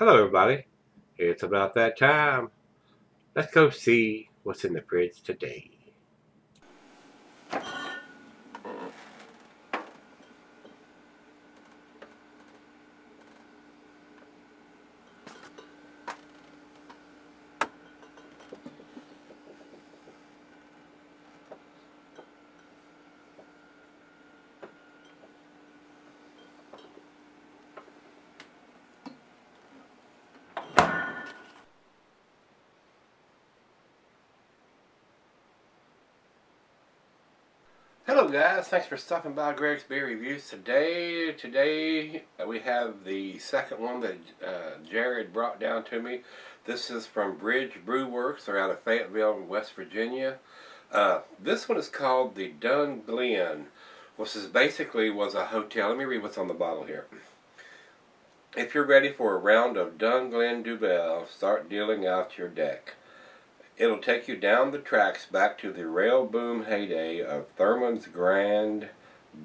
Hello, everybody. It's about that time. Let's go see what's in the fridge today. Hello, guys. Thanks for stopping by Gregsbeerreviews today. Today we have the second one that Jared brought down to me. This is from Brew Works. They're out of Fayetteville, West Virginia. This one is called the Dun Glen, which is basically was a hotel. Let me read what's on the bottle here. If you're ready for a round of Glen Dubbel, start dealing out your deck. It'll take you down the tracks back to the rail boom heyday of Thurman's Grand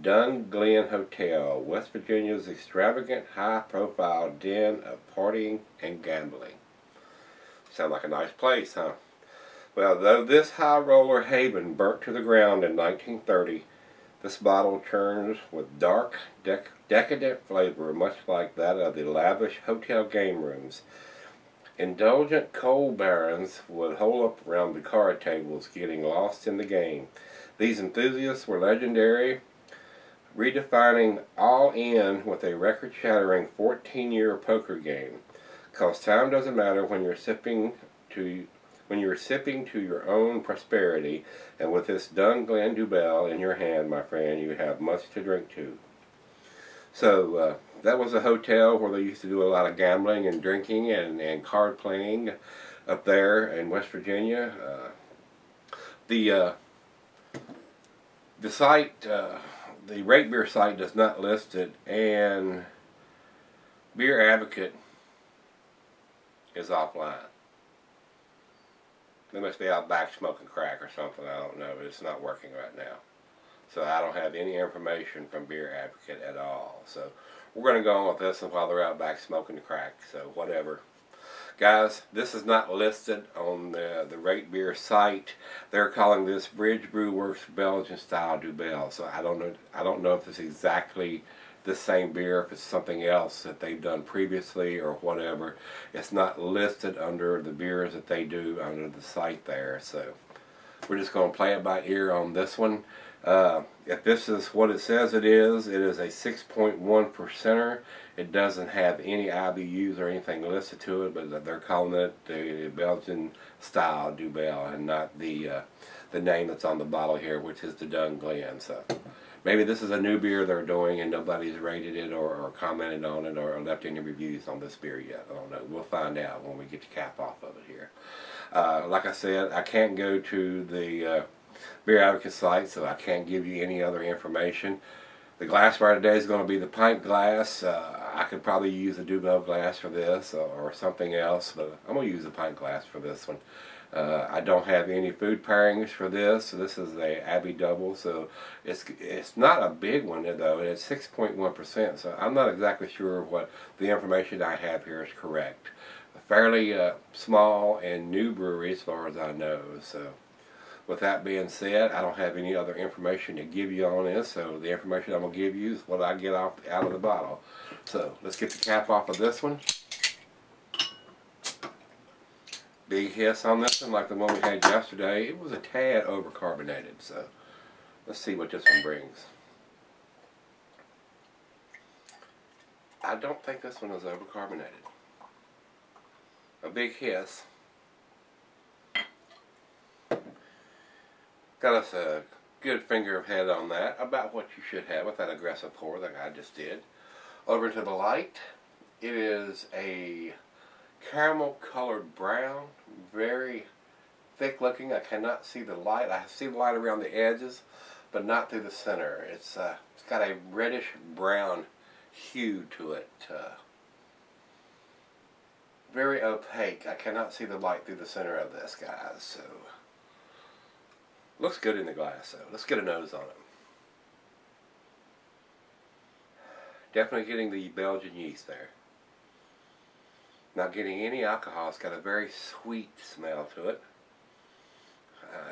Dun Glen Hotel, West Virginia's extravagant, high-profile den of partying and gambling. Sound like a nice place, huh? Well, though this high-roller haven burnt to the ground in 1930, this bottle churns with dark, decadent flavor, much like that of the lavish hotel game rooms. Indulgent coal barons would hole up around the card tables, getting lost in the game. These enthusiasts were legendary, redefining all in with a record-shattering 14-year poker game. 'Cause time doesn't matter when you're sipping to your own prosperity, and with this Glen Dubbel in your hand, my friend, you have much to drink to. So that was a hotel where they used to do a lot of gambling and drinking and card playing up there in West Virginia. The site, the Rate Beer site does not list it, and Beer Advocate is offline. They must be out back smoking crack or something, I don't know, but it's not working right now. So I don't have any information from Beer Advocate at all. So we're going to go on with this while they're out back smoking the crack. So whatever. Guys, this is not listed on the Rate Beer site. They're calling this Brew Works Belgian Style Dubbel. So I don't know if it's exactly the same beer, if it's something else that they've done previously or whatever. It's not listed under the beers that they do under the site there. So we're just going to play it by ear on this one. If this is what it says it is a 6.1%er. It doesn't have any IBUs or anything listed to it, but they're calling it the Belgian style Dubbel and not the name that's on the bottle here, which is the Dun Glen. So maybe this is a new beer they're doing and nobody's rated it or commented on it or left any reviews on this beer yet. I don't know. We'll find out when we get the cap off of it here. Like I said, I can't go to the Beer Advocate site, so I can't give you any other information. The glassware today is going to be the pint glass. I could probably use a Dubbel glass for this or something else, but I'm going to use a pint glass for this one. I don't have any food pairings for this, so this is a Abbey Double, so it's not a big one though. It's 6.1%, so I'm not exactly sure what the information I have here is correct. A fairly small and new brewery as far as I know, so with that being said, I don't have any other information to give you on this, so the information I'm going to give you is what I get out of the bottle. So let's get the cap off of this one. Big hiss on this one like the one we had yesterday. It was a tad overcarbonated, so let's see what this one brings. I don't think this one is overcarbonated. A big hiss. Got us a good finger of head on that, about what you should have with that aggressive pour that I just did. Over to the light, it is a caramel colored brown, very thick looking. I cannot see the light. I see the light around the edges, but not through the center. It's got a reddish brown hue to it. Very opaque. I cannot see the light through the center of this, guys. So looks good in the glass, though. Let's get a nose on it. Definitely getting the Belgian yeast there. Not getting any alcohol. It's got a very sweet smell to it.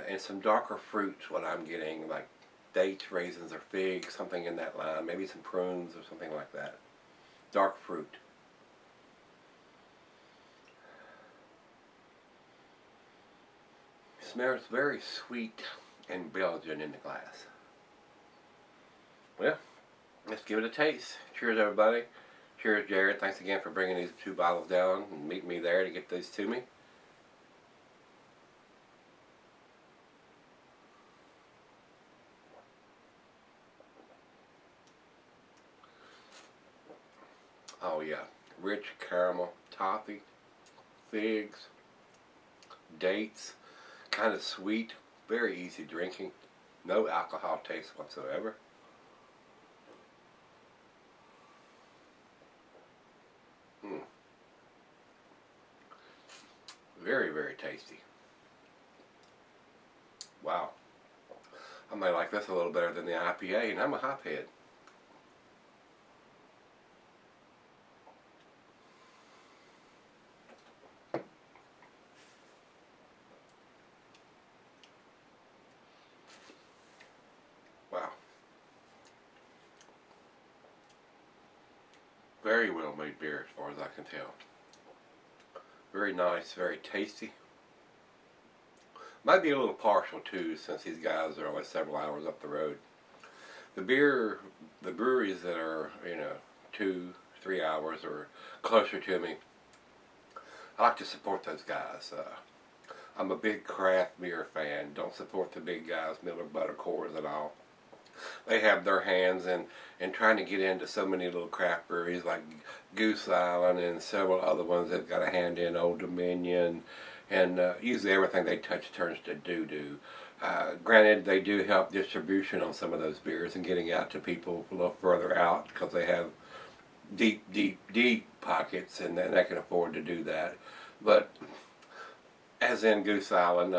And some darker fruits, what I'm getting, like dates, raisins, or figs, something in that line. Maybe some prunes or something like that. Dark fruit. Smells very sweet and Belgian in the glass. Well, let's give it a taste. Cheers, everybody. Cheers, Jared. Thanks again for bringing these 2 bottles down and meeting me there to get these to me. Oh yeah, rich caramel, toffee, figs, dates, kind of sweet, very easy drinking, no alcohol taste whatsoever. Very, very tasty. Wow. I might like this a little better than the IPA, and I'm a hophead. Wow. Very well made beer as far as I can tell. Very nice, very tasty. Might be a little partial too, since these guys are only several hours up the road. The breweries that are, 2-3 hours or closer to me, I like to support those guys. I'm a big craft beer fan. Don't support the big guys, Miller Butter Coors and all. They have their hands in trying to get into so many little craft breweries like Goose Island and several other ones that got a hand in, Old Dominion, and usually everything they touch turns to doo-doo. Granted, they do help distribution on some of those beers and getting out to people a little further out because they have deep, deep, deep pockets and they can afford to do that. But as in Goose Island,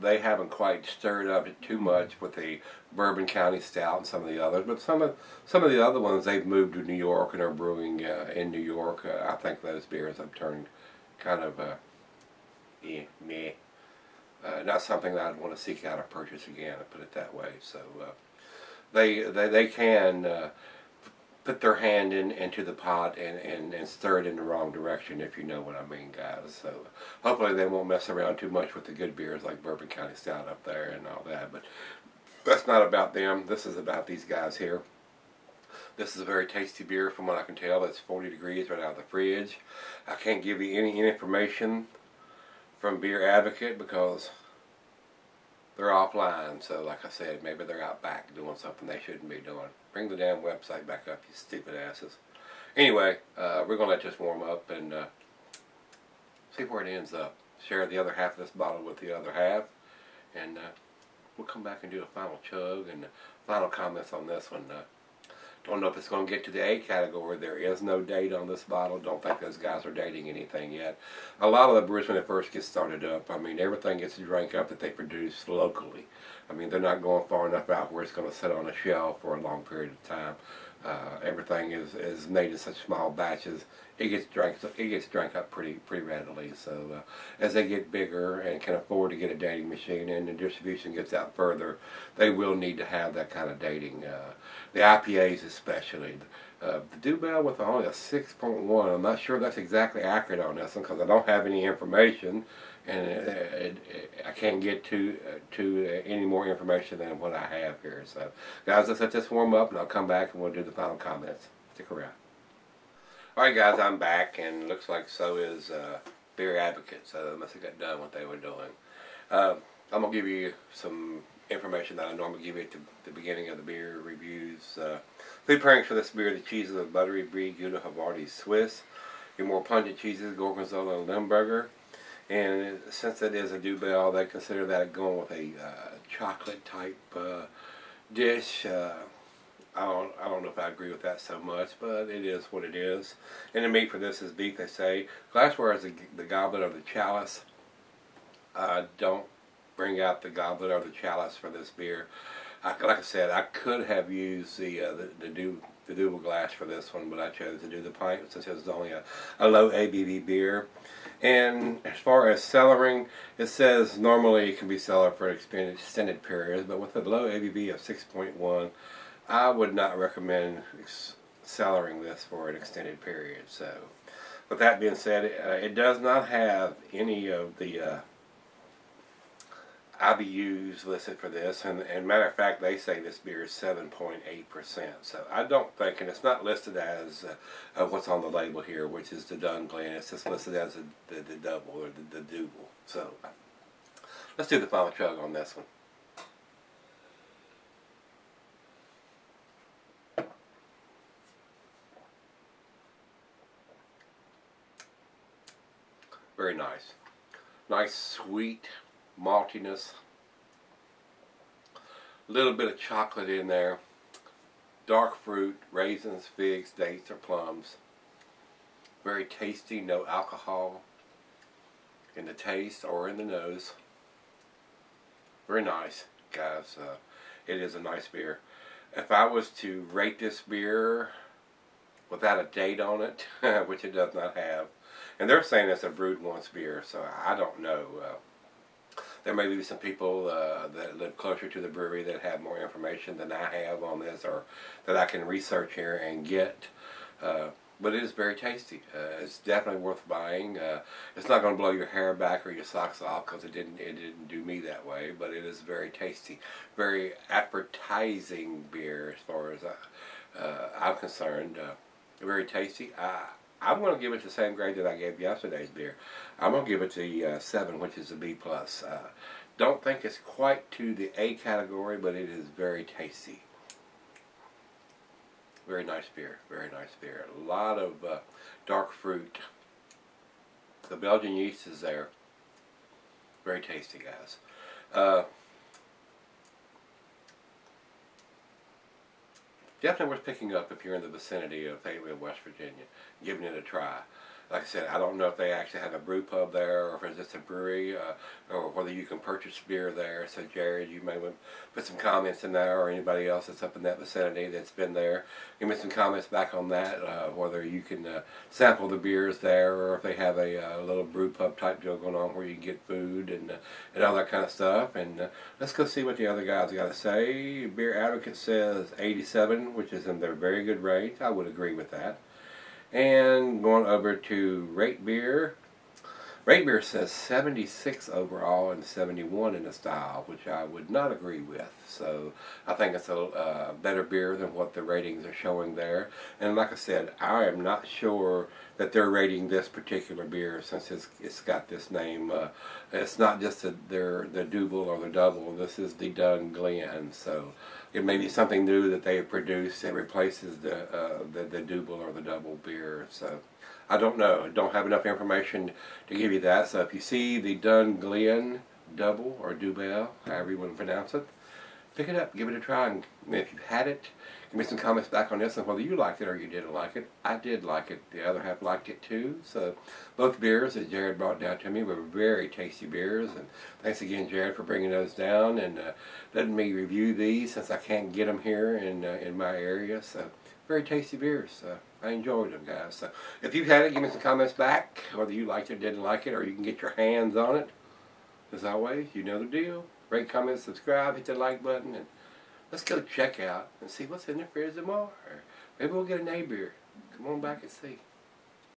they haven't quite stirred up it too much with the Bourbon County Stout and some of the others. But some of the other ones, they've moved to New York and are brewing in New York. I think those beers have turned kind of meh. Not something that I'd want to seek out or purchase again, to put it that way. So they can put their hand into the pot and stir it in the wrong direction, if you know what I mean, guys. So hopefully they won't mess around too much with the good beers like Bourbon County Stout up there and all that. But that's not about them. This is about these guys here. This is a very tasty beer from what I can tell. It's 40 degrees right out of the fridge. I can't give you any information from Beer Advocate because they're offline. So like I said, maybe they're out back doing something they shouldn't be doing. Bring the damn website back up, you stupid asses. Anyway, we're going to let this warm up and see where it ends up. Share the other half of this bottle with the other half. And we'll come back and do a final chug and final comments on this one. Don't know if it's going to get to the A category. There is no date on this bottle. Don't think those guys are dating anything yet. A lot of the brews, when it first gets started up, I mean, everything gets drank up that they produce locally. I mean, they're not going far enough out where it's going to sit on a shelf for a long period of time. Everything is made in such small batches. It gets drank up pretty readily. So as they get bigger and can afford to get a dating machine and the distribution gets out further, they will need to have that kind of dating. The IPAs especially. The Dubbel with only a 6.1. I'm not sure that's exactly accurate on this one because I don't have any information, and I can't get to any more information than what I have here. So, guys, let's let this warm up, and I'll come back and we'll do the final comments. Stick around. All right, guys, I'm back, and looks like so is Beer Advocate. So they must have got done what they were doing. I'm gonna give you some information that I normally give you at the beginning of the beer reviews. Food pairings for this beer: the cheeses of buttery Brie, Gouda, Havarti, Swiss. Your more pungent cheeses: Gorgonzola and Limburger. And since it is a Dubbel, they consider that going with a chocolate type dish. I don't know if I agree with that so much, but it is what it is. And the meat for this is beef, they say. Glassware is the goblet or the chalice. Don't bring out the goblet or the chalice for this beer. Like I said, I could have used the Dubbel glass for this one, but I chose to do the pint since it was only a low ABV beer. And as far as cellaring, it says normally it can be cellared for extended periods, but with a low ABV of 6.1, I would not recommend cellaring this for an extended period. So, with that being said, it does not have any of the IBUs listed for this, and matter of fact, they say this beer is 7.8%. So I don't think, and it's not listed as what's on the label here, which is the Glen. It's just listed as the double or the Dubbel. So let's do the final chug on this one. Very nice. Nice sweet maltiness. A little bit of chocolate in there. Dark fruit, raisins, figs, dates, or plums. Very tasty, no alcohol in the taste or in the nose. Very nice, guys. It is a nice beer. If I was to rate this beer without a date on it, which it does not have, and they're saying it's a brewed once beer, so I don't know. There may be some people that live closer to the brewery that have more information than I have on this, or that I can research here and get. But it is very tasty. It's definitely worth buying. It's not going to blow your hair back or your socks off, because it didn't do me that way. But it is very tasty, very appetizing beer as far as I'm concerned. Very tasty. I'm going to give it the same grade that I gave yesterday's beer. I'm going to give it the 7, which is a B+. Don't think it's quite to the A category, but it is very tasty. Very nice beer. Very nice beer. A lot of dark fruit. The Belgian yeast is there. Very tasty, guys. Definitely worth picking up if you're in the vicinity of Fayetteville, West Virginia, giving it a try. Like I said, I don't know if they actually have a brew pub there, or if it's just a brewery, or whether you can purchase beer there. So Jared, you may want to put some comments in there, or anybody else that's up in that vicinity that's been there. Give me some comments back on that, whether you can sample the beers there, or if they have a little brew pub type deal going on where you can get food and all that kind of stuff. And let's go see what the other guys got to say. Beer Advocate says 87, which is in their very good range. I would agree with that. And going over to Rate Beer. Rate Beer says 76 overall and 71 in the style, which I would not agree with. So I think it's a better beer than what the ratings are showing there. And like I said, I am not sure that they're rating this particular beer, since it's got this name. It's not just the Dubbel or the Double. This is the Glen. So it may be something new that they have produced that replaces the Dubbel or the Double beer. So I don't know. I don't have enough information to give you that. So if you see the Glen Dubbel or Dubbel, however you want to pronounce it, pick it up, give it a try. And if you've had it, give me some comments back on this and whether you liked it or you didn't like it. I did like it. The other half liked it too. So both beers that Jared brought down to me were very tasty beers. And thanks again, Jared, for bringing those down and letting me review these, since I can't get them here in my area. So very tasty beers. I enjoyed them, guys. So if you've had it, give me some comments back, whether you liked it, didn't like it, or you can get your hands on it. As always, you know the deal. Rate, comment, subscribe, hit the like button, and let's go check out and see what's in the fridge tomorrow. Maybe we'll get an A beer. Come on back and see.